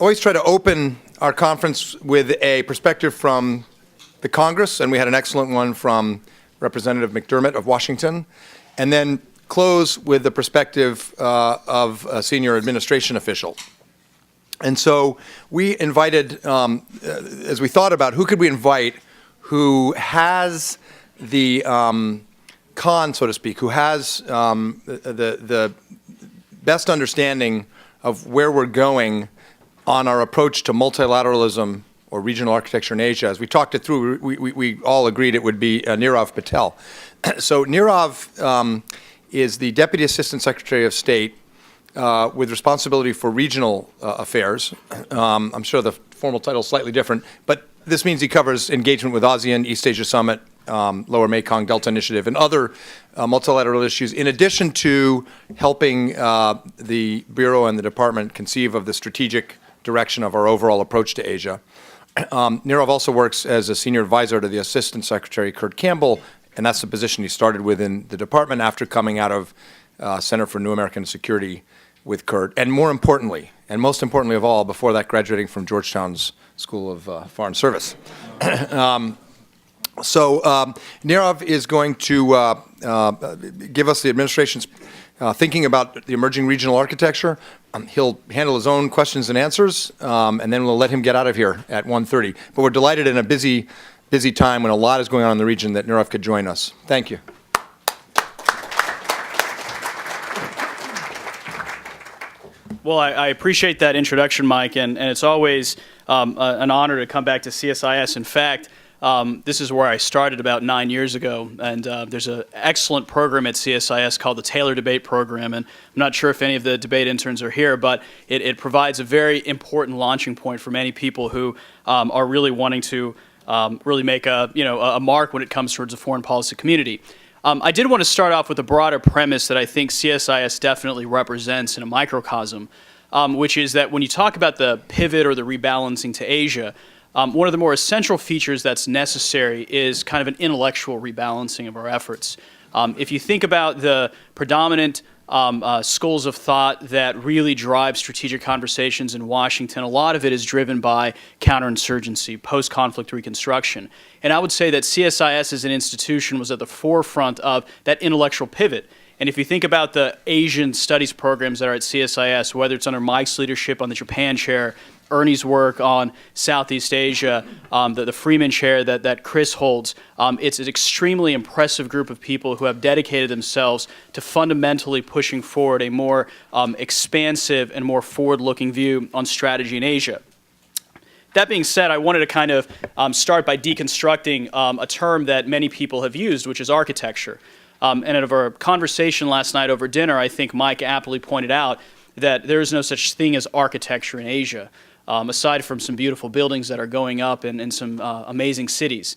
always try to open our conference with a perspective from the Congress, and we had an excellent one from Representative McDermott of Washington, and then close with the perspective of a senior administration official. And so we invited, as we thought about who could we invite who has the con, so to speak, who has the best understanding of where we're going on our approach to multilateralism or regional architecture in Asia. As we talked it through, we all agreed it would be Nirav Patel. So Nirav is the Deputy Assistant Secretary of State with responsibility for regional affairs. I'm sure the formal title is slightly different, but this means he covers engagement with ASEAN, East Asia Summit, Lower Mekong Delta Initiative, and other multilateral issues, in addition to helping the Bureau and the Department conceive of the strategic direction of our overall approach to Asia. Nirav also works as a senior advisor to the Assistant Secretary, Kurt Campbell, and that's the position he started with in the department after coming out of Center for New American Security with Kurt. And more importantly, and most importantly of all, before that, graduating from Georgetown's School of Foreign Service. So Nirav is going to give us the administration's thinking about the emerging regional architecture. He'll handle his own questions and answers, and then we'll let him get out of here at 1:30. But we're delighted in a busy time when a lot is going on in the region that Nirav could join us. Thank you. Well, I appreciate that introduction, Mike, and it's always an honor to come back to CSIS. In fact, this is where I started about 9 years ago, and there's an excellent program at CSIS called the Taylor Debate Program, and I'm not sure if any of the debate interns are here, but it provides a very important launching point for many people who are really wanting to really make a mark when it comes towards the foreign policy community. I did want to start off with a broader premise that I think CSIS definitely represents in a microcosm, which is that when you talk about the pivot or the rebalancing to Asia, one of the more essential features that's necessary is kind of an intellectual rebalancing of our efforts. If you think about the predominant schools of thought that really drive strategic conversations in Washington, a lot of it is driven by counterinsurgency, post-conflict reconstruction. And I would say that CSIS as an institution was at the forefront of that intellectual pivot. And if you think about the Asian studies programs that are at CSIS, whether it's under Mike's leadership on the Japan chair, Ernie's work on Southeast Asia, the Freeman chair that Chris holds, it's an extremely impressive group of people who have dedicated themselves to fundamentally pushing forward a more expansive and more forward-looking view on strategy in Asia. That being said, I wanted to kind of start by deconstructing a term that many people have used, which is architecture. And out of our conversation last night over dinner, I think Mike aptly pointed out that there is no such thing as architecture in Asia, aside from some beautiful buildings that are going up in some amazing cities.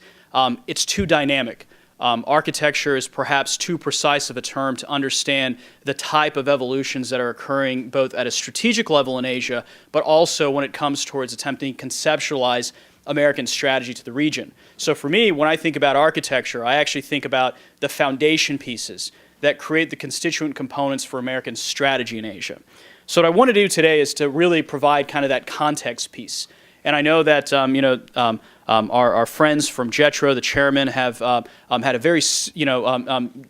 It's too dynamic. Architecture is perhaps too precise of a term to understand the type of evolutions that are occurring both at a strategic level in Asia, but also when it comes towards attempting to conceptualize American strategy to the region. So for me, when I think about architecture, I actually think about the foundation pieces that create the constituent components for American strategy in Asia. So what I want to do today is to really provide kind of that context piece. And I know that our friends from JETRO, the chairman, have had a very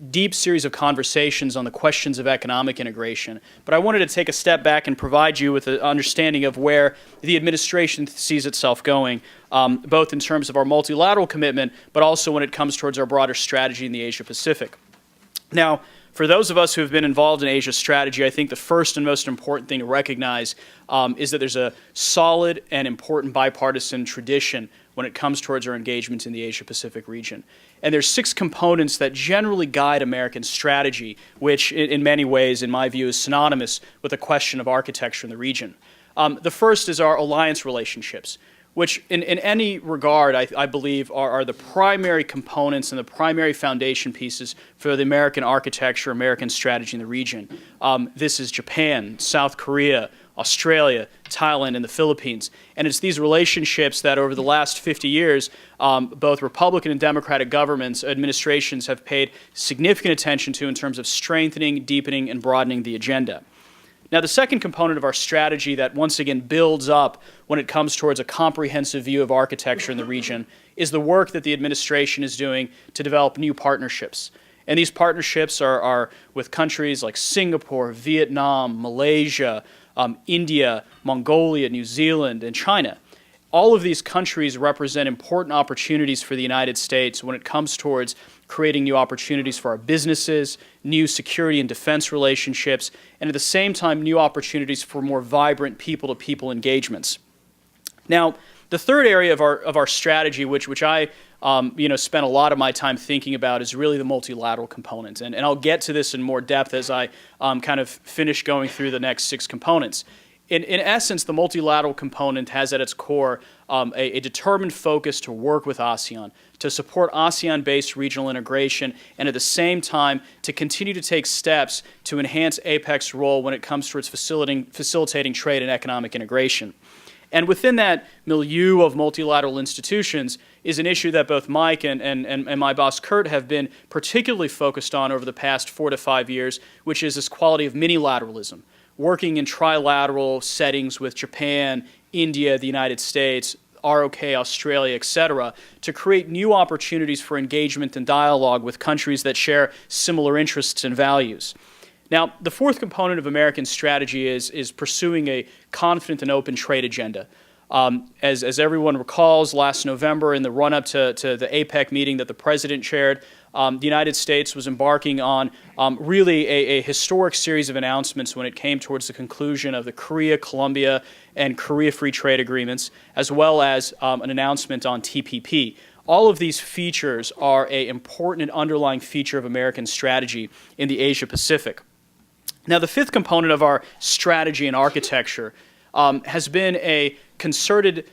deep series of conversations on the questions of economic integration. But I wanted to take a step back and provide you with an understanding of where the administration sees itself going, both in terms of our multilateral commitment, but also when it comes towards our broader strategy in the Asia Pacific. Now, for those of us who have been involved in Asia strategy, I think the first and most important thing to recognize is that there's a solid and important bipartisan tradition when it comes towards our engagement in the Asia Pacific region. And there's 6 components that generally guide American strategy, which in many ways, in my view, is synonymous with the question of architecture in the region. The first is our alliance relationships, which in any regard, I believe, are the primary components and the primary foundation pieces for the American architecture, American strategy in the region. This is Japan, South Korea, Australia, Thailand, and the Philippines. And it's these relationships that over the last 50 years, both Republican and Democratic governments, administrations have paid significant attention to in terms of strengthening, deepening, and broadening the agenda. Now, the second component of our strategy that once again builds up when it comes towards a comprehensive view of architecture in the region is the work that the administration is doing to develop new partnerships. And these partnerships are with countries like Singapore, Vietnam, Malaysia, India, Mongolia, New Zealand, and China. All of these countries represent important opportunities for the United States when it comes towards creating new opportunities for our businesses, new security and defense relationships, and at the same time, new opportunities for more vibrant people-to-people engagements. Now, the third area of our strategy, which I spent a lot of my time thinking about, is really the multilateral component. And I'll get to this in more depth as I kind of finish going through the next 6 components. In essence, the multilateral component has at its core a determined focus to work with ASEAN, to support ASEAN-based regional integration, and at the same time to continue to take steps to enhance APEC's role when it comes towards facilitating trade and economic integration. And within that milieu of multilateral institutions is an issue that both Mike and my boss Kurt have been particularly focused on over the past 4 to 5 years, which is this quality of minilateralism, working in trilateral settings with Japan, India, the United States, ROK, Australia, etc., to create new opportunities for engagement and dialogue with countries that share similar interests and values. Now, the fourth component of American strategy is pursuing a confident and open trade agenda. As everyone recalls, last November, in the run-up to the APEC meeting that the President chaired, the United States was embarking on really a historic series of announcements when it came towards the conclusion of the Korea, Colombia, and Korea Free Trade Agreements, as well as an announcement on TPP. All of these features are an important and underlying feature of American strategy in the Asia-Pacific. Now, the fifth component of our strategy and architecture has been a concerted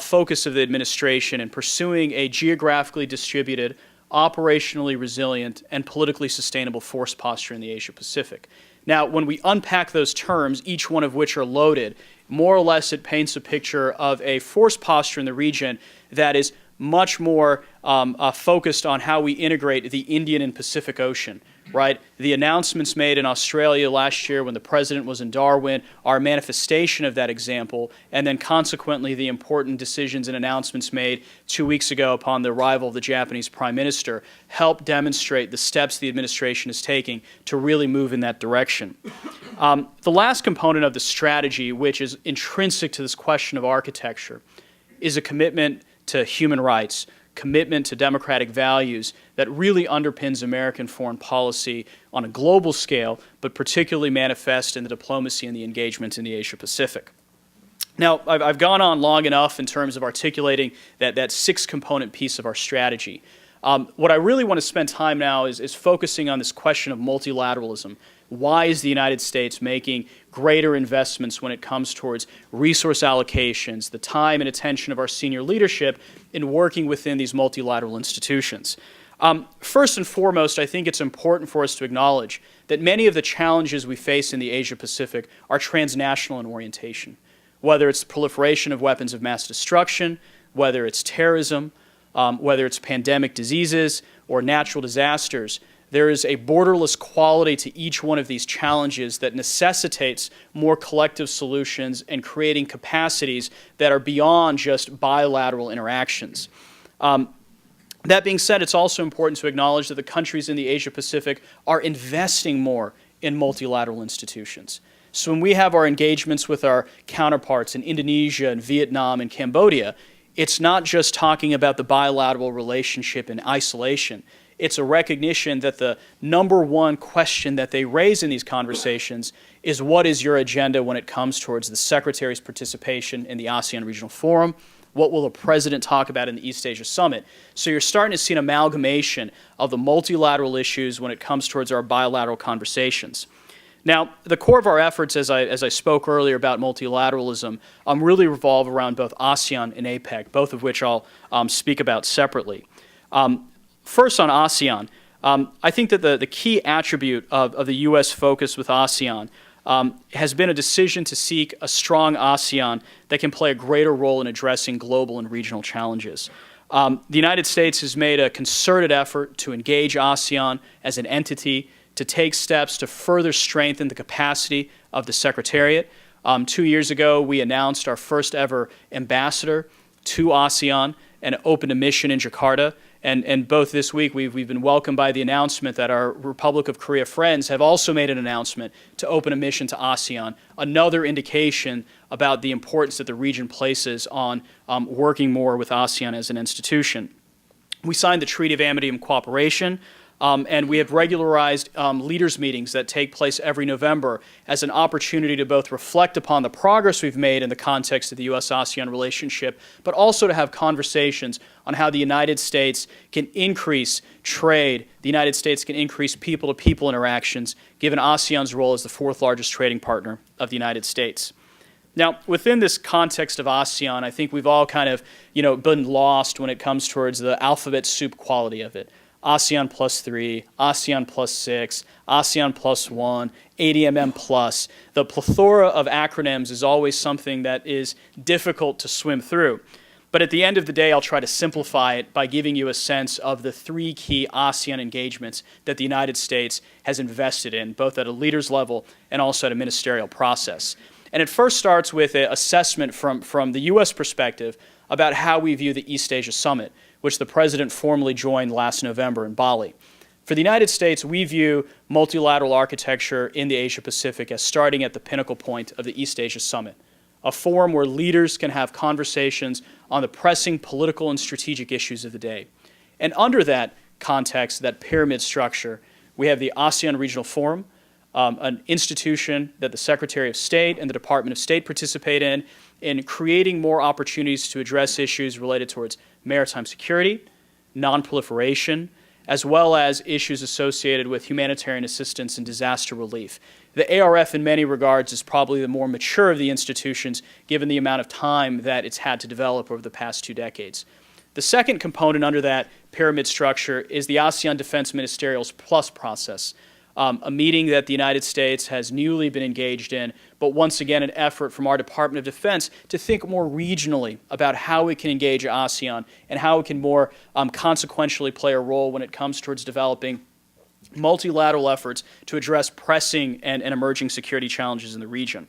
focus of the administration in pursuing a geographically distributed, operationally resilient, and politically sustainable force posture in the Asia-Pacific. Now, when we unpack those terms, each one of which are loaded, more or less it paints a picture of a force posture in the region that is much more focused on how we integrate the Indian and Pacific Ocean, right? The announcements made in Australia last year when the President was in Darwin are a manifestation of that example, and then consequently the important decisions and announcements made 2 weeks ago upon the arrival of the Japanese Prime Minister help demonstrate the steps the administration is taking to really move in that direction. The last component of the strategy, which is intrinsic to this question of architecture, is a commitment to human rights, commitment to democratic values that really underpins American foreign policy on a global scale, but particularly manifest in the diplomacy and the engagement in the Asia-Pacific. Now, I've gone on long enough in terms of articulating that 6-component piece of our strategy. What I really want to spend time now is focusing on this question of multilateralism. Why is the United States making greater investments when it comes towards resource allocations, the time and attention of our senior leadership in working within these multilateral institutions? First and foremost, I think it's important for us to acknowledge that many of the challenges we face in the Asia-Pacific are transnational in orientation, whether it's the proliferation of weapons of mass destruction, whether it's terrorism, whether it's pandemic diseases or natural disasters. There is a borderless quality to each one of these challenges that necessitates more collective solutions and creating capacities that are beyond just bilateral interactions. That being said, it's also important to acknowledge that the countries in the Asia-Pacific are investing more in multilateral institutions. So when we have our engagements with our counterparts in Indonesia and Vietnam and Cambodia, it's not just talking about the bilateral relationship in isolation. It's a recognition that the number one question that they raise in these conversations is what is your agenda when it comes towards the Secretary's participation in the ASEAN Regional Forum? What will the President talk about in the East Asia Summit? So you're starting to see an amalgamation of the multilateral issues when it comes towards our bilateral conversations. Now, the core of our efforts, as I spoke earlier about multilateralism, really revolve around both ASEAN and APEC, both of which I'll speak about separately. First on ASEAN, I think that the key attribute of the U.S. focus with ASEAN has been a decision to seek a strong ASEAN that can play a greater role in addressing global and regional challenges. The United States has made a concerted effort to engage ASEAN as an entity to take steps to further strengthen the capacity of the Secretariat. 2 years ago, we announced our first ever ambassador to ASEAN and opened a mission in Jakarta. And both this week, we've been welcomed by the announcement that our Republic of Korea friends have also made an announcement to open a mission to ASEAN, another indication about the importance that the region places on working more with ASEAN as an institution. We signed the Treaty of Amity and Cooperation, and we have regularized leaders' meetings that take place every November as an opportunity to both reflect upon the progress we've made in the context of the U.S.-ASEAN relationship, but also to have conversations on how the United States can increase trade, the United States can increase people-to-people interactions, given ASEAN's role as the fourth largest trading partner of the United States. Now, within this context of ASEAN, I think we've all kind of, been lost when it comes towards the alphabet soup quality of it. ASEAN +3, ASEAN +6, ASEAN +1, ADMM+. The plethora of acronyms is always something that is difficult to swim through. But at the end of the day, I'll try to simplify it by giving you a sense of the 3 key ASEAN engagements that the United States has invested in, both at a leaders level and also at a ministerial process. And it first starts with an assessment from the U.S. perspective about how we view the East Asia Summit, which the President formally joined last November in Bali. For the United States, we view multilateral architecture in the Asia-Pacific as starting at the pinnacle point of the East Asia Summit, a forum where leaders can have conversations on the pressing political and strategic issues of the day. And under that context, that pyramid structure, we have the ASEAN Regional Forum, an institution that the Secretary of State and the Department of State participate in creating more opportunities to address issues related towards maritime security, non-proliferation, as well as issues associated with humanitarian assistance and disaster relief. The ARF, in many regards, is probably the more mature of the institutions, given the amount of time that it's had to develop over the past 2 decades. The second component under that pyramid structure is the ASEAN Defense Ministerials Plus process, a meeting that the United States has newly been engaged in, but once again an effort from our Department of Defense to think more regionally about how it can engage ASEAN and how it can more consequentially play a role when it comes towards developing multilateral efforts to address pressing and emerging security challenges in the region.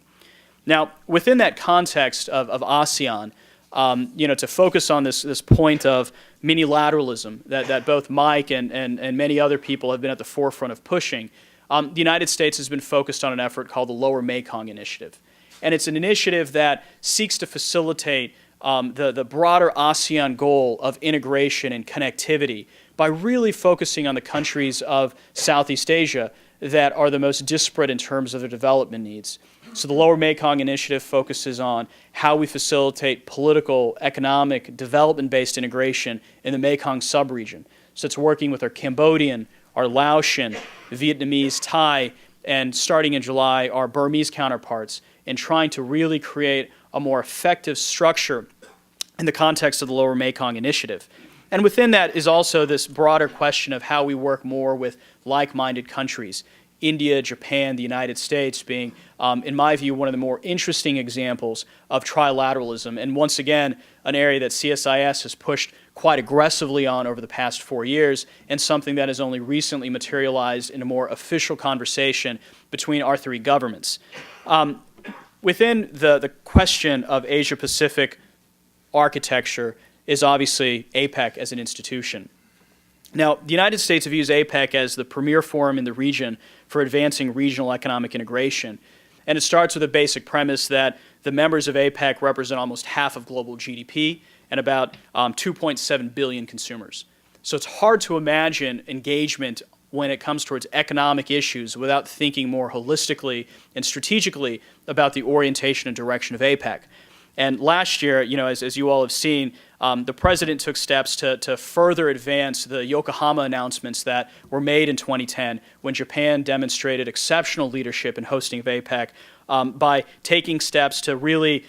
Now, within that context of ASEAN, to focus on this point of minilateralism that both Mike and many other people have been at the forefront of pushing, the United States has been focused on an effort called the Lower Mekong Initiative. And it's an initiative that seeks to facilitate the broader ASEAN goal of integration and connectivity by really focusing on the countries of Southeast Asia that are the most disparate in terms of their development needs. So the Lower Mekong Initiative focuses on how we facilitate political, economic, development-based integration in the Mekong subregion. So it's working with our Cambodian, our Laotian, Vietnamese, Thai, and starting in July, our Burmese counterparts, in trying to really create a more effective structure in the context of the Lower Mekong Initiative. And within that is also this broader question of how we work more with like-minded countries. India, Japan, the United States being, in my view, one of the more interesting examples of trilateralism. And once again, an area that CSIS has pushed quite aggressively on over the past 4 years, and something that has only recently materialized in a more official conversation between our 3 governments. Within the question of Asia-Pacific architecture is obviously APEC as an institution. Now, the United States views APEC as the premier forum in the region for advancing regional economic integration. And it starts with a basic premise that the members of APEC represent almost half of global GDP and about 2.7 billion consumers. So it's hard to imagine engagement when it comes towards economic issues without thinking more holistically and strategically about the orientation and direction of APEC. And last year, as you all have seen, the President took steps to further advance the Yokohama announcements that were made in 2010 when Japan demonstrated exceptional leadership in hosting of APEC by taking steps to really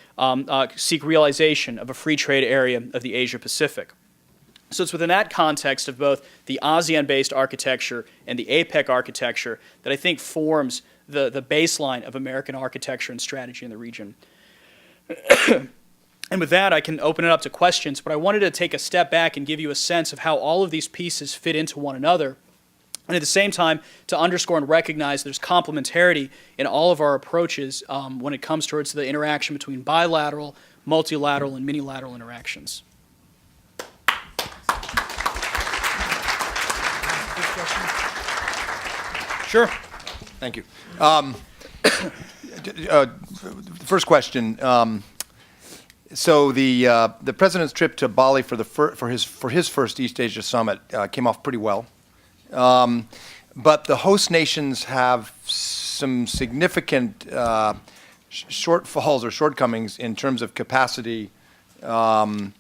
seek realization of a free trade area of the Asia-Pacific. So it's within that context of both the ASEAN-based architecture and the APEC architecture that I think forms the baseline of American architecture and strategy in the region. And with that, I can open it up to questions, but I wanted to take a step back and give you a sense of how all of these pieces fit into one another And at the same time, to underscore and recognize there's complementarity in all of our approaches when it comes towards the interaction between bilateral, multilateral, and minilateral interactions. Sure. Thank you. First question. So the president's trip to Bali for his first East Asia summit came off pretty well, but the host nations have some significant shortfalls or shortcomings in terms of capacity, and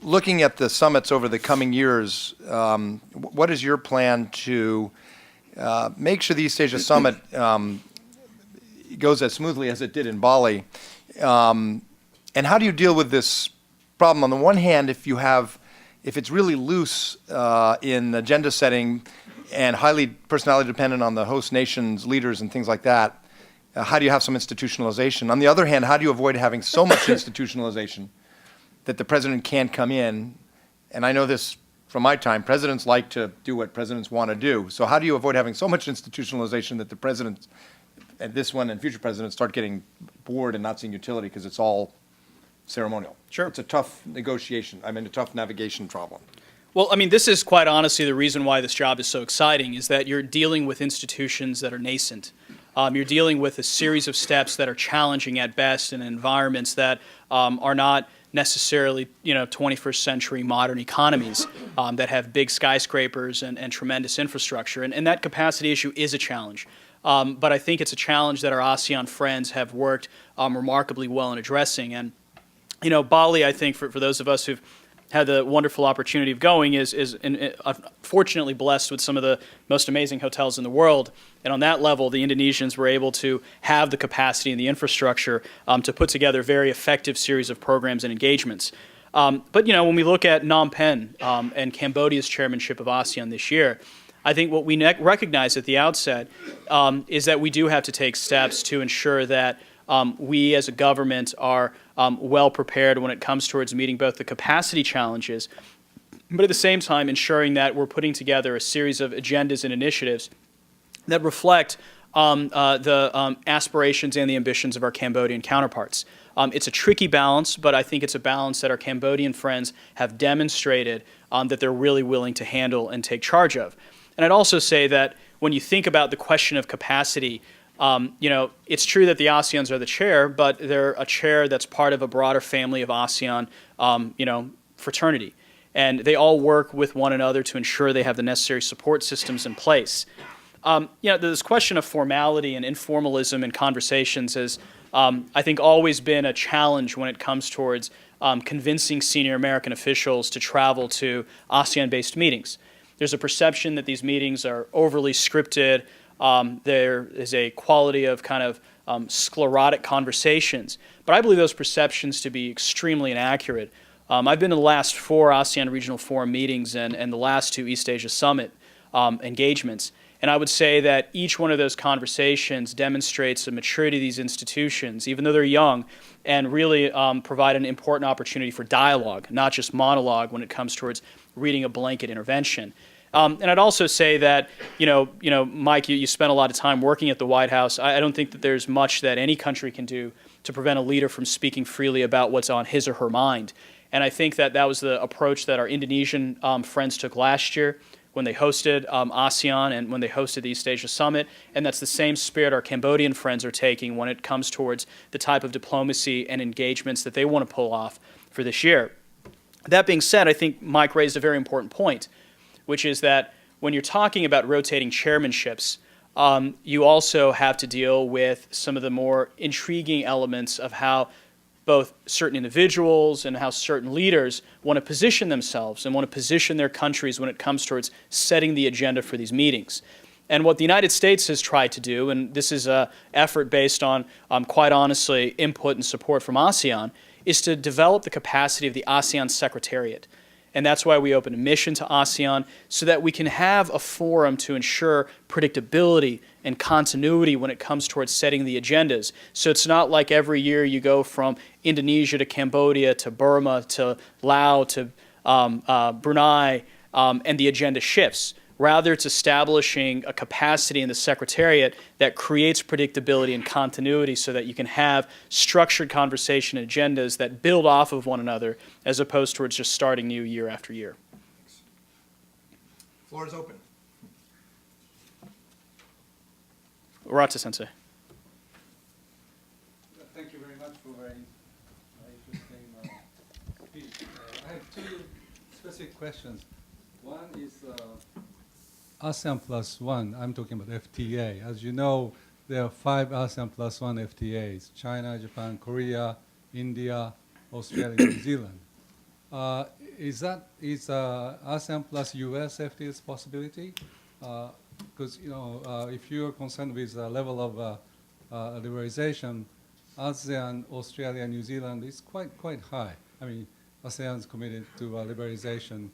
looking at the summits over the coming years, what is your plan to make sure the East Asia Summit goes as smoothly as it did in Bali? And how do you deal with this problem? On the one hand, if it's really loose in agenda setting and highly personality dependent on the host nation's leaders and things like that, how do you have some institutionalization? On the other hand, how do you avoid having so much institutionalization that the president can't come in? And I know this from my time, presidents like to do what presidents want to do. So how do you avoid having so much institutionalization that the president, and this one and future presidents, start getting bored and not seeing utility because it's all ceremonial? Sure. It's a tough negotiation, a tough navigation problem. Well, I mean, this is quite honestly the reason why this job is so exciting, is that you're dealing with institutions that are nascent. You're dealing with a series of steps that are challenging at best in environments that are not necessarily, 21st century modern economies that have big skyscrapers and tremendous infrastructure. And that capacity issue is a challenge. But I think it's a challenge that our ASEAN friends have worked remarkably well in addressing. And, Bali, I think, for those of us who've had the wonderful opportunity of going, is fortunately blessed with some of the most amazing hotels in the world. And on that level, the Indonesians were able to have the capacity and the infrastructure to put together a very effective series of programs and engagements. But, when we look at Phnom Penh and Cambodia's chairmanship of ASEAN this year, I think what we recognize at the outset is that we do have to take steps to ensure that we as a government are well prepared when it comes towards meeting both the capacity challenges, but at the same time ensuring that we're putting together a series of agendas and initiatives that reflect the aspirations and the ambitions of our Cambodian counterparts. It's a tricky balance, but I think it's a balance that our Cambodian friends have demonstrated that they're really willing to handle and take charge of. And I'd also say that when you think about the question of capacity, it's true that the ASEANs are the chair, but they're a chair that's part of a broader family of ASEAN, fraternity. And they all work with one another to ensure they have the necessary support systems in place. This question of formality and informalism in conversations has, I think, always been a challenge when it comes towards convincing senior American officials to travel to ASEAN-based meetings. There's a perception that these meetings are overly scripted. There is a quality of kind of sclerotic conversations. But I believe those perceptions to be extremely inaccurate. I've been to the last 4 ASEAN Regional Forum meetings and the last 2 East Asia Summit engagements. And I would say that each one of those conversations demonstrates the maturity of these institutions, even though they're young, and really provide an important opportunity for dialogue, not just monologue when it comes towards reading a blanket intervention. And I'd also say that, Mike, you spent a lot of time working at the White House. I don't think that there's much that any country can do to prevent a leader from speaking freely about what's on his or her mind. And I think that was the approach that our Indonesian friends took last year when they hosted ASEAN and when they hosted the East Asia Summit. And that's the same spirit our Cambodian friends are taking when it comes towards the type of diplomacy and engagements that they want to pull off for this year. That being said, I think Mike raised a very important point, which is that when you're talking about rotating chairmanships, you also have to deal with some of the more intriguing elements of how both certain individuals and how certain leaders want to position themselves and want to position their countries when it comes towards setting the agenda for these meetings. And what the United States has tried to do, and this is an effort based on, quite honestly, input and support from ASEAN, is to develop the capacity of the ASEAN Secretariat. And that's why we opened a mission to ASEAN, so that we can have a forum to ensure predictability and continuity when it comes towards setting the agendas. So it's not like every year you go from Indonesia to Cambodia to Burma to Laos to Brunei, and the agenda shifts. Rather, it's establishing a capacity in the Secretariat that creates predictability and continuity so that you can have structured conversation agendas that build off of one another as opposed towards just starting new year after year. Floor is open. Urata-sensei. Thank you very much for a very interesting speech. I have two specific questions. One is ASEAN plus one. I'm talking about FTA. As you know, there are 5 ASEAN plus one FTAs: China, Japan, Korea, India, Australia, New Zealand. Is ASEAN plus US FTA a possibility? Because if you're concerned with the level of liberalization, ASEAN, Australia, New Zealand is quite high. I mean, ASEAN is committed to liberalization,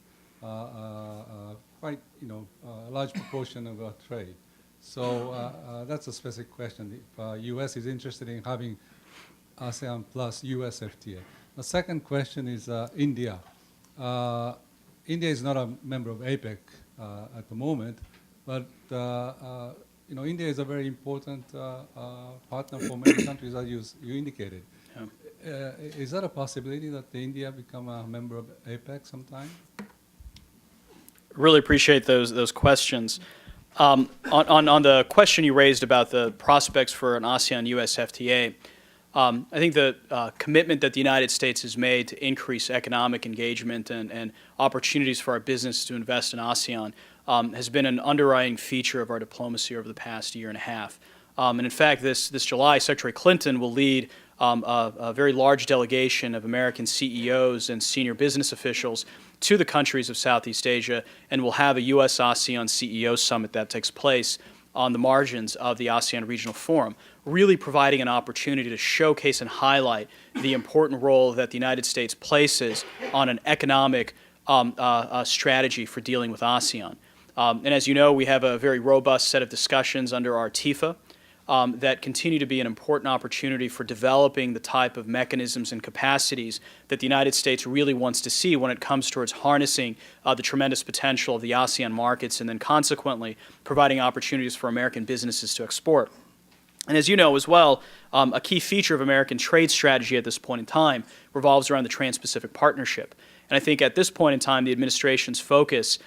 quite a large proportion of our trade. So that's a specific question. If U.S. is interested in having ASEAN plus U.S. FTA. The second question is India. India is not a member of APEC at the moment, but India is a very important partner for many countries, as you indicated. Yeah. Is that a possibility that India become a member of APEC sometime? Really appreciate those questions. On the question you raised about the prospects for an ASEAN-US FTA, I think the commitment that the United States has made to increase economic engagement and opportunities for our business to invest in ASEAN has been an underlying feature of our diplomacy over the past year and a half. And in fact, this July, Secretary Clinton will lead a very large delegation of American CEOs and senior business officials to the countries of Southeast Asia, and we'll have a U.S.-ASEAN CEO summit that takes place on the margins of the ASEAN Regional Forum, really providing an opportunity to showcase and highlight the important role that the United States places on an economic strategy for dealing with ASEAN. And as you know, we have a very robust set of discussions under our TIFA that continue to be an important opportunity for developing the type of mechanisms and capacities that the United States really wants to see when it comes towards harnessing the tremendous potential of the ASEAN markets and then consequently providing opportunities for American businesses to export. And as you know as well, a key feature of American trade strategy at this point in time revolves around the Trans-Pacific Partnership. And I think at this point in time, the administration's focus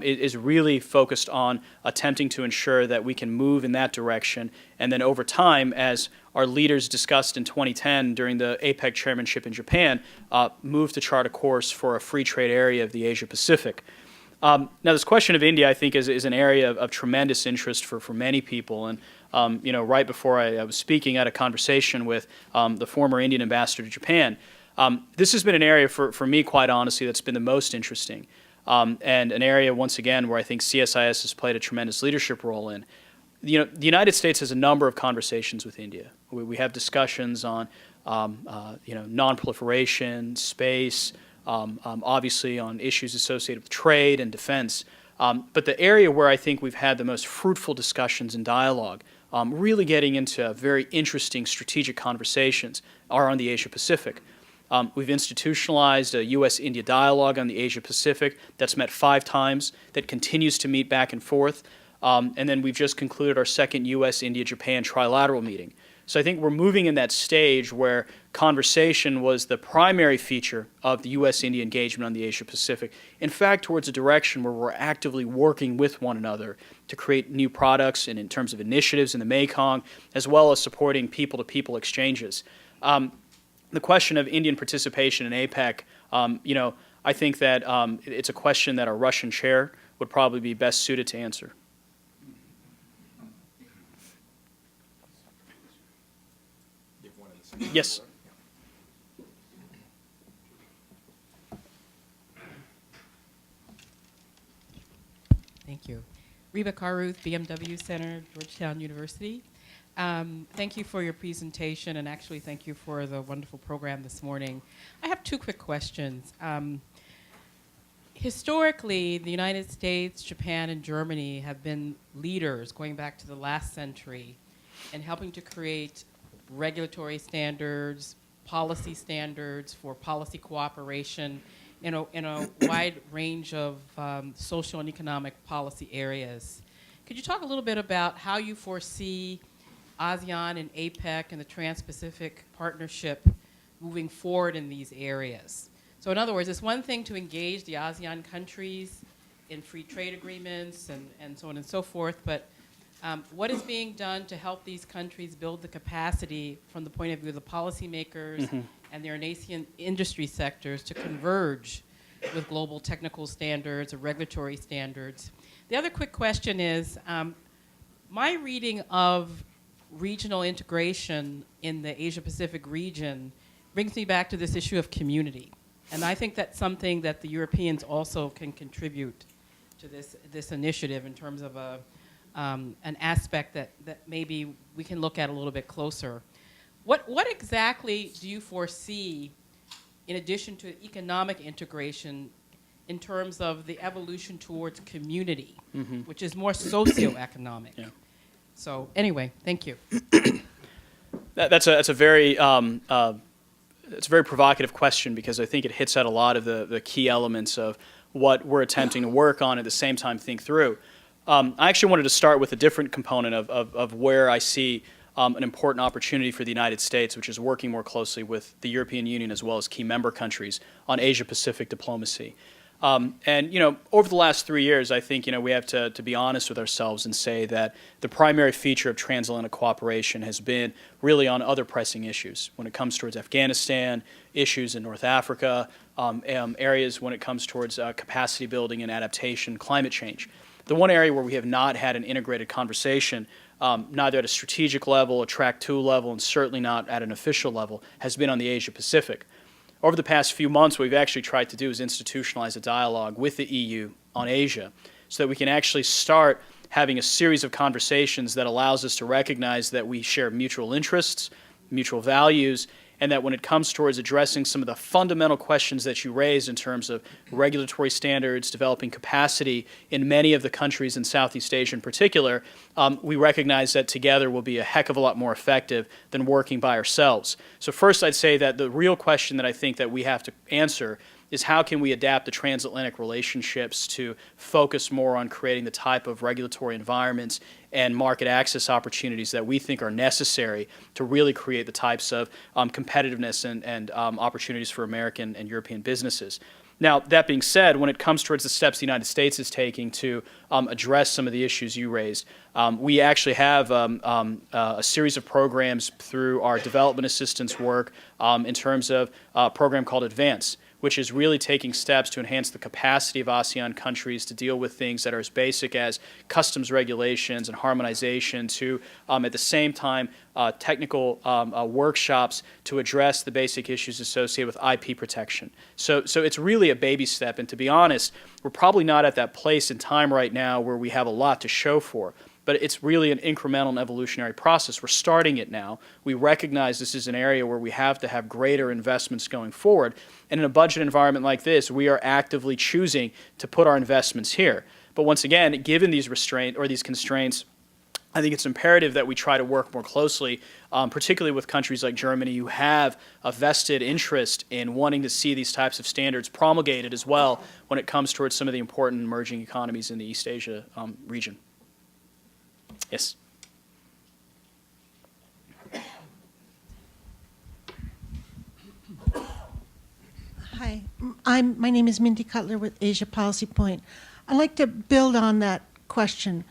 is really focused on attempting to ensure that we can move in that direction. And then over time, as our leaders discussed in 2010 during the APEC chairmanship in Japan, move to chart a course for a free trade area of the Asia-Pacific. Now, this question of India, I think, is an area of tremendous interest for many people. And right before I was speaking, I had a conversation with the former Indian ambassador to Japan. This has been an area for me, quite honestly, that's been the most interesting. And an area, once again, where I think CSIS has played a tremendous leadership role in. The United States has a number of conversations with India. We have discussions on, non-proliferation, space, obviously on issues associated with trade and defense. But the area where I think we've had the most fruitful discussions and dialogue, really getting into very interesting strategic conversations, are on the Asia-Pacific. We've institutionalized a U.S.-India dialogue on the Asia-Pacific that's met 5 times, that continues to meet back and forth. And then we've just concluded our second U.S.-India-Japan trilateral meeting. So I think we're moving in that stage where conversation was the primary feature of the U.S.-India engagement on the Asia-Pacific. In fact, towards a direction where we're actively working with one another to create new products and in terms of initiatives in the Mekong, as well as supporting people-to-people exchanges. The question of Indian participation in APEC, I think that it's a question that our Russian chair would probably be best suited to answer. Yes. Thank you. Reba Carruth, BMW Center, Georgetown University. Thank you for your presentation, and actually thank you for the wonderful program this morning. I have 2 quick questions. Historically, the United States, Japan, and Germany have been leaders going back to the last century in helping to create regulatory standards, policy standards for policy cooperation in a wide range of social and economic policy areas. Could you talk a little bit about how you foresee ASEAN and APEC and the Trans-Pacific Partnership moving forward in these areas? So in other words, it's one thing to engage the ASEAN countries in free trade agreements and so on and so forth, but what is being done to help these countries build the capacity from the point of view of the policymakers and their nascent industry sectors to converge with global technical standards or regulatory standards? The other quick question is, my reading of regional integration in the Asia-Pacific region brings me back to this issue of community. And I think that's something that the Europeans also can contribute to this initiative in terms of an aspect that maybe we can look at a little bit closer. What exactly do you foresee, in addition to economic integration, in terms of the evolution towards community, which is more socioeconomic? Yeah. So anyway, thank you. That's a very provocative question, because I think it hits at a lot of the key elements of what we're attempting to work on, at the same time think through. I actually wanted to start with a different component of where I see an important opportunity for the United States, which is working more closely with the European Union as well as key member countries on Asia-Pacific diplomacy. And, over the last 3 years, I think, we have to be honest with ourselves and say that the primary feature of transatlantic cooperation has been really on other pressing issues when it comes towards Afghanistan, issues in North Africa, areas when it comes towards capacity building and adaptation, climate change. The one area where we have not had an integrated conversation, neither at a strategic level, a Track 2 level, and certainly not at an official level, has been on the Asia-Pacific. Over the past few months, what we've actually tried to do is institutionalize a dialogue with the EU on Asia so that we can actually start having a series of conversations that allows us to recognize that we share mutual interests, mutual values, and that when it comes towards addressing some of the fundamental questions that you raised in terms of regulatory standards, developing capacity in many of the countries in Southeast Asia in particular, we recognize that together will be a heck of a lot more effective than working by ourselves. So first, I'd say that the real question that I think that we have to answer is how can we adapt the transatlantic relationships to focus more on creating the type of regulatory environments and market access opportunities that we think are necessary to really create the types of competitiveness and opportunities for American and European businesses. Now, that being said, when it comes towards the steps the United States is taking to address some of the issues you raised, we actually have a series of programs through our development assistance work in terms of a program called Advance, which is really taking steps to enhance the capacity of ASEAN countries to deal with things that are as basic as customs regulations and harmonization to, at the same time, technical workshops to address the basic issues associated with IP protection. So it's really a baby step, and to be honest, we're probably not at that place in time right now where we have a lot to show for. But it's really an incremental and evolutionary process. We're starting it now. We recognize this is an area where we have to have greater investments going forward. And in a budget environment like this, we are actively choosing to put our investments here. But once again, given these constraints, I think it's imperative that we try to work more closely, particularly with countries like Germany, who have a vested interest in wanting to see these types of standards promulgated as well when it comes towards some of the important emerging economies in the East Asia region. Yes. Hi, my name is Mindy Cutler with Asia Policy Point. I'd like to build on that question.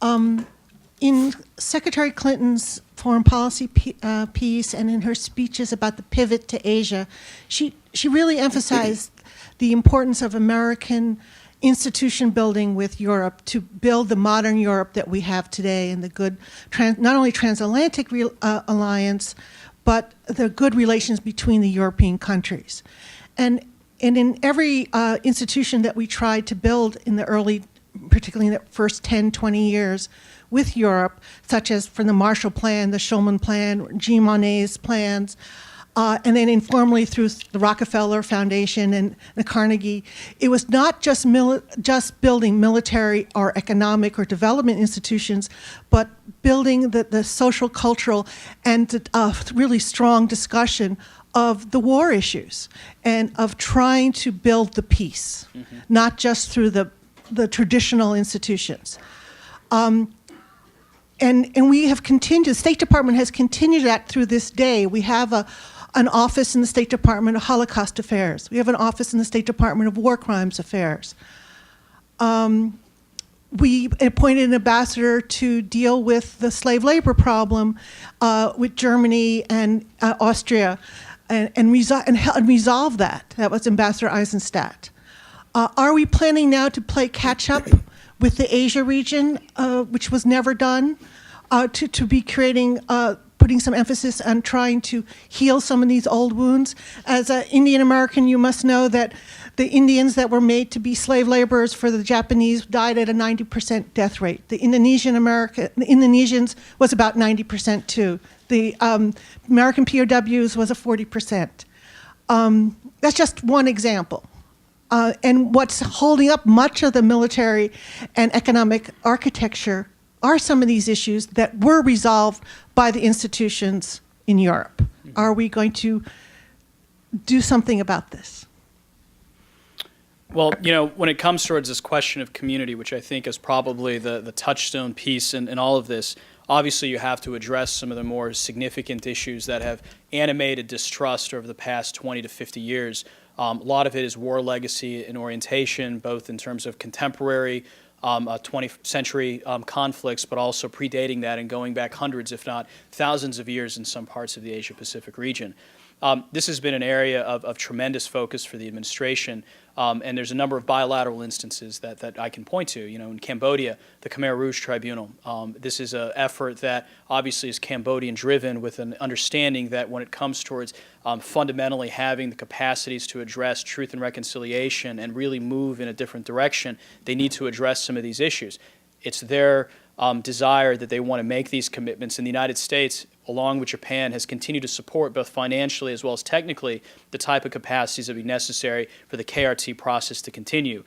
In Secretary Clinton's foreign policy piece and in her speeches about the pivot to Asia, she really emphasized the importance of American institution building with Europe to build the modern Europe that we have today and the good, not only transatlantic alliance, but the good relations between the European countries. And in every institution that we tried to build in the early, particularly in the first 10, 20 years with Europe, such as from the Marshall Plan, the Schulman Plan, Jean Monnet's plans, and then informally through the Rockefeller Foundation and the Carnegie, it was not just building military or economic or development institutions, but building the social, cultural, and really strong discussion of the war issues and of trying to build the peace, not just through the traditional institutions. And we have continued, the State Department has continued that through this day. We have an office in the State Department of Holocaust Affairs. We have an office in the State Department of War Crimes Affairs. We appointed an ambassador to deal with the slave labor problem with Germany and Austria and resolve that. That was Ambassador Eisenstadt. Are we planning now to play catch up with the Asia region, which was never done, to be creating, putting some emphasis on trying to heal some of these old wounds? As an Indian American, you must know that the Indians that were made to be slave laborers for the Japanese died at a 90% death rate. The Indonesians was about 90% too. The American POWs was a 40%. That's just one example. And what's holding up much of the military and economic architecture are some of these issues that were resolved by the institutions in Europe. Are we going to do something about this? Well, when it comes towards this question of community, which I think is probably the touchstone piece in all of this, obviously you have to address some of the more significant issues that have animated distrust over the past 20 to 50 years. A lot of it is war legacy and orientation, both in terms of contemporary 20th century conflicts, but also predating that and going back hundreds, if not thousands of years in some parts of the Asia-Pacific region. This has been an area of tremendous focus for the administration, and there's a number of bilateral instances that I can point to. In Cambodia, the Khmer Rouge Tribunal. This is an effort that obviously is Cambodian-driven, with an understanding that when it comes towards fundamentally having the capacities to address truth and reconciliation and really move in a different direction, they need to address some of these issues. It's their desire that they want to make these commitments, and the United States, along with Japan, has continued to support both financially as well as technically the type of capacities that would be necessary for the KRT process to continue.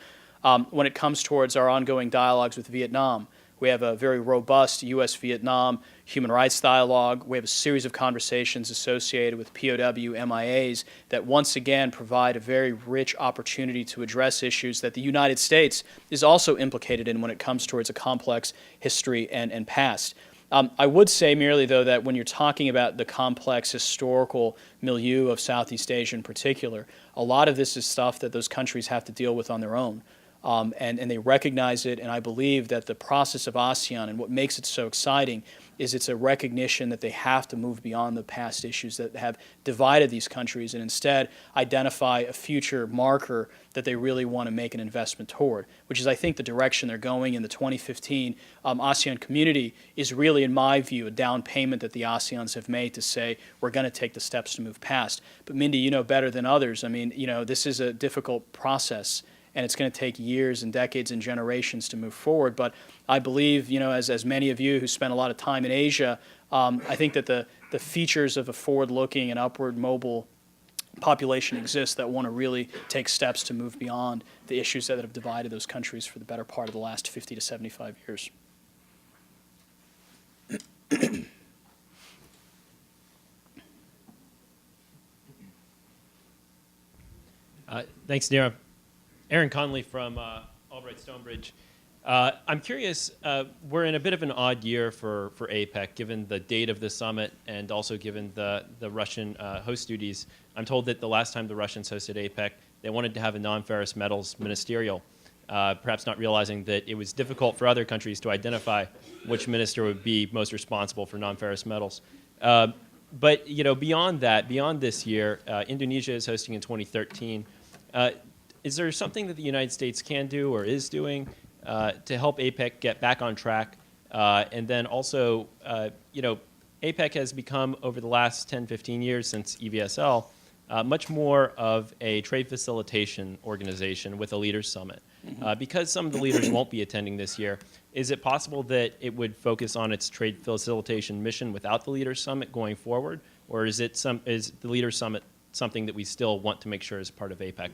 When it comes towards our ongoing dialogues with Vietnam, we have a very robust U.S.-Vietnam human rights dialogue. We have a series of conversations associated with POW MIAs that once again provide a very rich opportunity to address issues that the United States is also implicated in when it comes towards a complex history and past. I would say merely, though, that when you're talking about the complex historical milieu of Southeast Asia in particular, a lot of this is stuff that those countries have to deal with on their own. And they recognize it, and I believe that the process of ASEAN and what makes it so exciting is it's a recognition that they have to move beyond the past issues that have divided these countries and instead identify a future marker that they really want to make an investment toward, which is, I think, the direction they're going in. The 2015 ASEAN community is really, in my view, a down payment that the ASEANs have made to say we're going to take the steps to move past. But Mindy, you know better than others. I mean, this is a difficult process, and it's going to take years and decades and generations to move forward. But I believe, as many of you who spend a lot of time in Asia, I think that the features of a forward-looking and upward mobile population exist that want to really take steps to move beyond the issues that have divided those countries for the better part of the last 50 to 75 years. Thanks, Nira. Aaron Conley from Albright Stonebridge. I'm curious, we're in a bit of an odd year for APEC, given the date of the summit and also given the Russian host duties. I'm told that the last time the Russians hosted APEC, they wanted to have a non-ferrous metals ministerial, perhaps not realizing that it was difficult for other countries to identify which minister would be most responsible for non-ferrous metals. But beyond that, beyond this year, Indonesia is hosting in 2013. Is there something that the United States can do or is doing to help APEC get back on track? And then also, APEC has become, over the last 10, 15 years since EVSL, much more of a trade facilitation organization with a leaders summit. Because some of the leaders won't be attending this year, is it possible that it would focus on its trade facilitation mission without the leaders summit going forward? Or is the leaders summit something that we still want to make sure is part of APEC?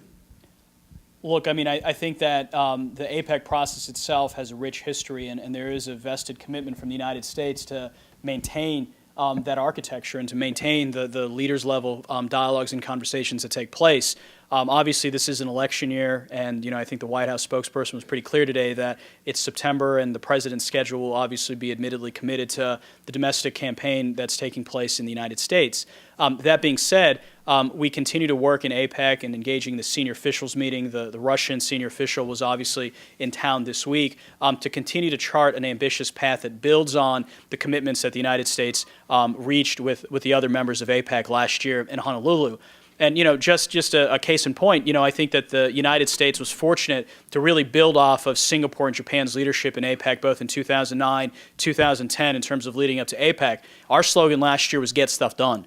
Look, I mean, I think that the APEC process itself has a rich history, and there is a vested commitment from the United States to maintain that architecture and to maintain the leaders level dialogues and conversations that take place. Obviously, this is an election year, and I think the White House spokesperson was pretty clear today that it's September, and the president's schedule will obviously be admittedly committed to the domestic campaign that's taking place in the United States. That being said, we continue to work in APEC and engaging the senior officials meeting. The Russian senior official was obviously in town this week to continue to chart an ambitious path that builds on the commitments that the United States reached with the other members of APEC last year in Honolulu. And, just a case in point, I think that the United States was fortunate to really build off of Singapore and Japan's leadership in APEC, both in 2009, 2010, in terms of leading up to APEC. Our slogan last year was "Get Stuff Done,"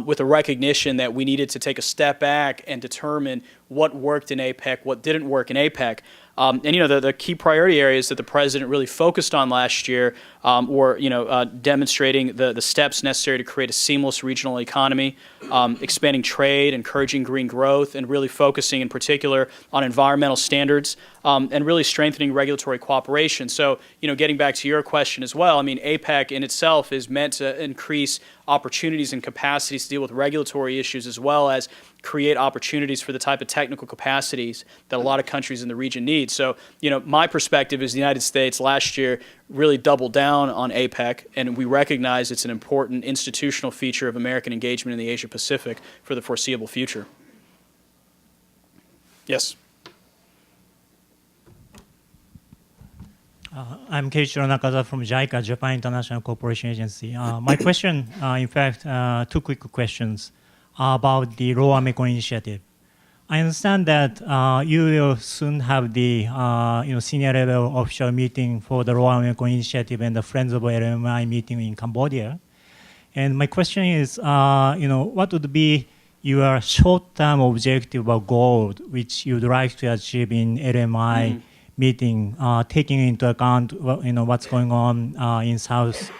with a recognition that we needed to take a step back and determine what worked in APEC, what didn't work in APEC. The key priority areas that the president really focused on last year were, demonstrating the steps necessary to create a seamless regional economy, expanding trade, encouraging green growth, and really focusing in particular on environmental standards, and really strengthening regulatory cooperation. So, getting back to your question as well, APEC in itself is meant to increase opportunities and capacities to deal with regulatory issues as well as create opportunities for the type of technical capacities that a lot of countries in the region need. So, my perspective is the United States last year really doubled down on APEC, and we recognize it's an important institutional feature of American engagement in the Asia Pacific for the foreseeable future. Yes. I'm Keiichiro Nakaza from JICA, Japan International Cooperation Agency. My question, in fact, two quick questions about the Lower Mekong Initiative. I understand that you will soon have the senior level official meeting for the Lower Mekong Initiative and the Friends of LMI meeting in Cambodia. And my question is, what would be your short-term objective or goal which you'd like to achieve in LMI meeting, taking into account what's going on in South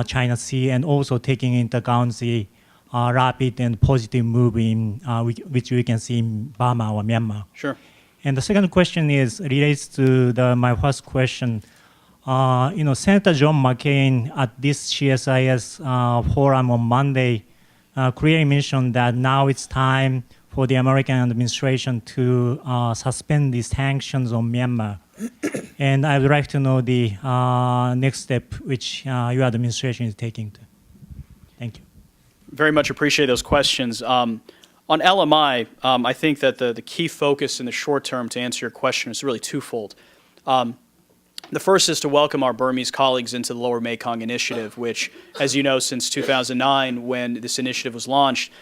China Sea, and also taking into account the rapid and positive move in which we can see in Burma or Myanmar. Sure. And the second question relates to my first question. Senator John McCain at this CSIS forum on Monday clearly mentioned that now it's time for the American administration to suspend the sanctions on Myanmar. And I would like to know the next step which your administration is taking. Thank you. Very much appreciate those questions. On LMI, I think that the key focus in the short term to answer your question is really twofold. The first is to welcome our Burmese colleagues into the Lower Mekong Initiative, which, as you know, since 2009, when this initiative was launched,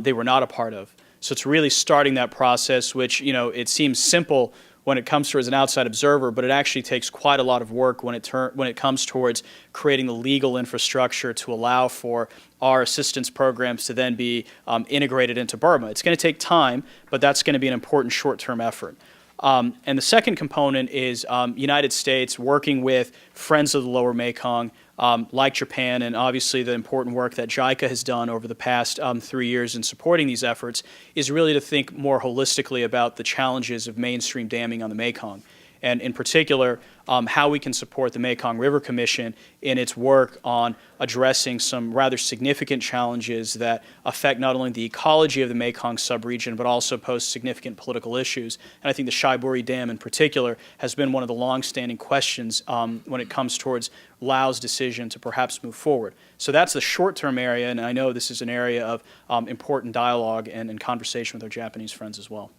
they were not a part of. So it's really starting that process, which, it seems simple when it comes to as an outside observer, but it actually takes quite a lot of work when it comes towards creating the legal infrastructure to allow for our assistance programs to then be integrated into Burma. It's going to take time, but that's going to be an important short-term effort. And the second component is United States working with Friends of the Lower Mekong, like Japan, and obviously the important work that JICA has done over the past 3 years in supporting these efforts, is really to think more holistically about the challenges of mainstream damming on the Mekong. And in particular, how we can support the Mekong River Commission in its work on addressing some rather significant challenges that affect not only the ecology of the Mekong subregion, but also pose significant political issues. And I think the Shaiburi Dam in particular has been one of the long-standing questions when it comes towards Laos' decision to perhaps move forward. So that's the short-term area, and I know this is an area of important dialogue and conversation with our Japanese friends as well.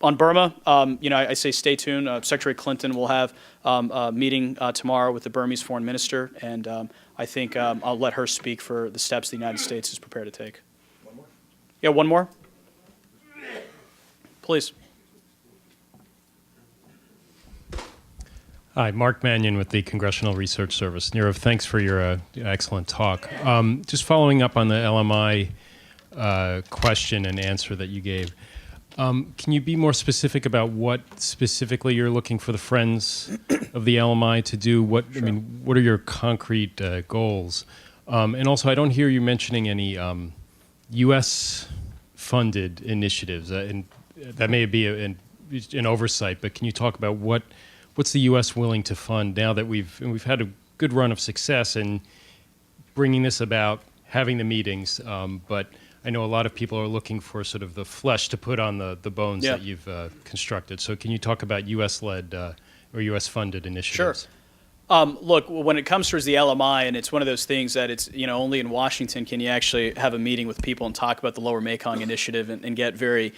On Burma, I say stay tuned. Secretary Clinton will have a meeting tomorrow with the Burmese foreign minister, and I think I'll let her speak for the steps the United States is prepared to take. One more? Yeah, one more? Please. Hi, Mark Mannion with the Congressional Research Service. Nirav, thanks for your excellent talk. Just following up on the LMI question and answer that you gave. Can you be more specific about what specifically you're looking for the Friends of the LMI to do? What are your concrete goals? And also, I don't hear you mentioning any U.S.-funded initiatives, and that may be an oversight. But can you talk about what's the U.S. willing to fund now that we've had a good run of success? And bringing this about, having the meetings, but I know a lot of people are looking for sort of the flesh to put on the bones Yeah. that you've constructed. So can you talk about U.S.-led or U.S.-funded initiatives? Sure. Look, when it comes towards the LMI, and it's one of those things that it's, only in Washington can you actually have a meeting with people and talk about the Lower Mekong Initiative and get very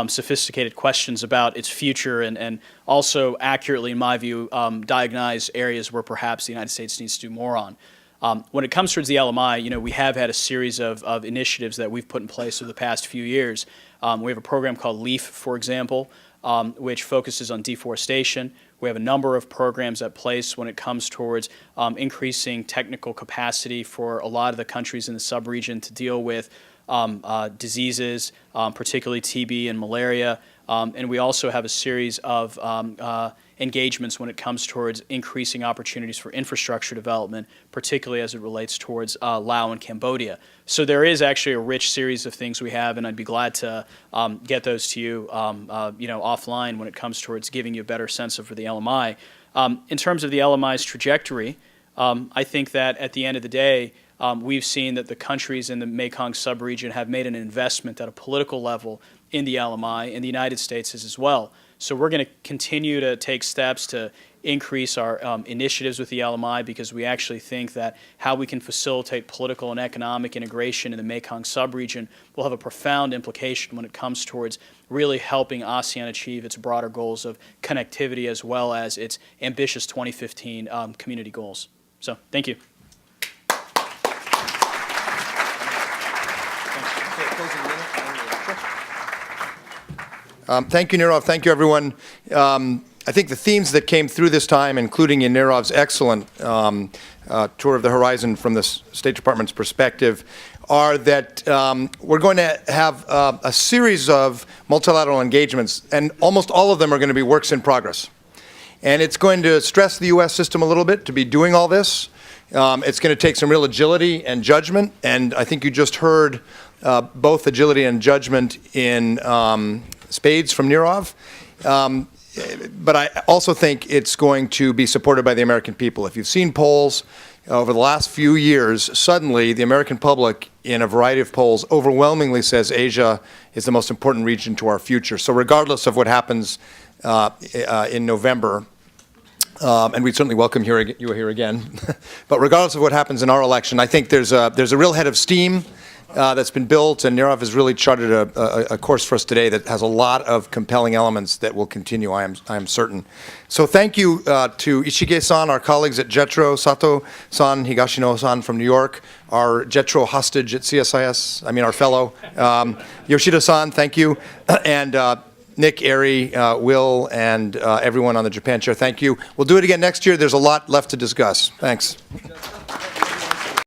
sophisticated questions about its future and also accurately, in my view, diagnose areas where perhaps the United States needs to do more on. When it comes towards the LMI, we have had a series of initiatives that we've put in place over the past few years. We have a program called LEAF, for example, which focuses on deforestation. We have a number of programs at place when it comes towards increasing technical capacity for a lot of the countries in the sub-region to deal with diseases, particularly TB and malaria. And we also have a series of engagements when it comes towards increasing opportunities for infrastructure development, particularly as it relates towards Laos and Cambodia. So there is actually a rich series of things we have, and I'd be glad to get those to you, offline when it comes towards giving you a better sense of the LMI. In terms of the LMI's trajectory, I think that at the end of the day, we've seen that the countries in the Mekong subregion have made an investment at a political level in the LMI, and the United States is as well. So we're going to continue to take steps to increase our initiatives with the LMI because we actually think that how we can facilitate political and economic integration in the Mekong subregion will have a profound implication when it comes towards really helping ASEAN achieve its broader goals of connectivity as well as its ambitious 2015 community goals. So thank you. Thank you, Nirav. Thank you, everyone. I think the themes that came through this time, including in Nirav's excellent tour of the horizon from the State Department's perspective, are that we're going to have a series of multilateral engagements, and almost all of them are going to be works in progress. And it's going to stress the U.S. system a little bit to be doing all this. It's going to take some real agility and judgment, and I think you just heard both agility and judgment in spades from Nirav. But I also think it's going to be supported by the American people. If you've seen polls over the last few years, suddenly the American public in a variety of polls overwhelmingly says Asia is the most important region to our future. So regardless of what happens in November, and we'd certainly welcome you here again, but regardless of what happens in our election, I think there's a real head of steam that's been built, and Nirav has really charted a course for us today that has a lot of compelling elements that will continue, I am certain. So thank you to Ishige-san, our colleagues at JETRO, Sato-san, Higashino-san from New York, our JETRO hostage at CSIS, our fellow, Yoshida-san, thank you, and Nick, Ari, Will, and everyone on the Japan chair, thank you. We'll do it again next year. There's a lot left to discuss. Thanks.